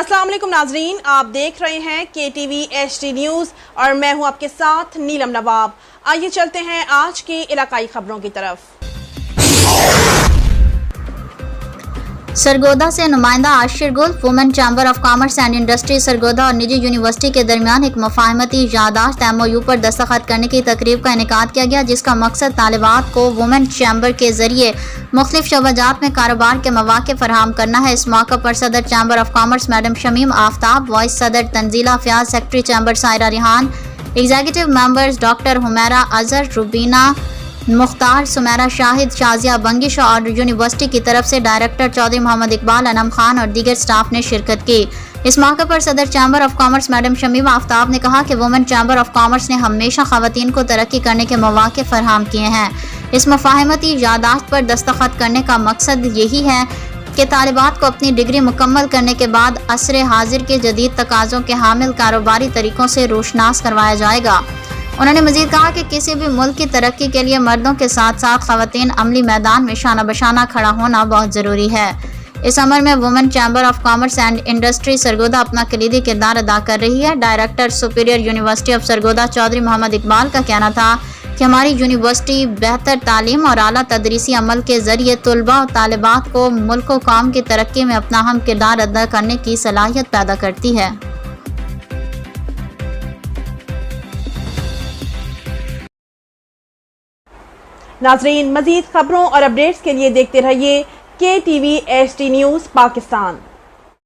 अस्सलाम वालेकुम नाजरीन, आप देख रहे हैं KTV HD न्यूज़ और मैं हूं आपके साथ नीलम नवाब। आइए चलते हैं आज की इलाकाई खबरों की तरफ। सरगोदा से नुमाइंदा आशिर गुल, women chamber of commerce and industry Sargodha और निजी यूनिवर्सिटी के दरमियान एक मुफाहमती यादाश्त MOU पर दस्तखत करने की तकरीब का इनेकाद किया गया, जिसका मकसद तालिबात को वुमेन चैम्बर के जरिए मुख्तलिफ शोबाजात में कारोबार के मौके फराहम करना है। इस मौके पर सदर chamber of commerce madam Shamim Aftab, vice सदर Tanzeela Fayyaz, secretary chamber Saira Rehan, executive members doctor Humaira Azhar, Rubina Mukhtar, Sumera Shahid, Shazia Bangash और यूनिवर्सिटी की तरफ से डायरेक्टर चौधरी मोहम्मद इकबाल, अनम खान और दीगर स्टाफ ने शिरकत की। इस मौके पर सदर chamber of commerce madam Shamim Aftab ने कहा कि वुमेन चैम्बर ऑफ कॉमर्स ने हमेशा खवातीन को तरक्की करने के मौके फराहम किए हैं। इस मुफाहमती यादाश्त पर दस्तखत करने का मकसद यही है कि तालिबात को अपनी डिग्री मुकम्मल करने के बाद असरे हाजिर के जदीद तकाज़ों के हामिल कारोबारी तरीक़ों से रोशनास करवाया जाएगा। उन्होंने मजीद कहा कि किसी भी मुल्क की तरक्की के लिए मर्दों के साथ साथ खवातीन अमली मैदान में शाना बशाना खड़ा होना बहुत ज़रूरी है। इस अमल में women chamber of commerce and industry Sargodha अपना कलीदी किरदार अदा कर रही है। Director superior university of Sargodha Chaudhry Mohammad Iqbal का कहना था कि हमारी यूनिवर्सिटी बेहतर तालीम और आला तदरीसी अमल के जरिए तुलबा और तालिबात को मुल्क व कौम की तरक्की में अपना अहम किरदार अदा करने की सलाहियत पैदा करती है। नाजरीन, मजीद खबरों और अपडेट्स के लिए देखते रहिए KTV HD न्यूज़ पाकिस्तान।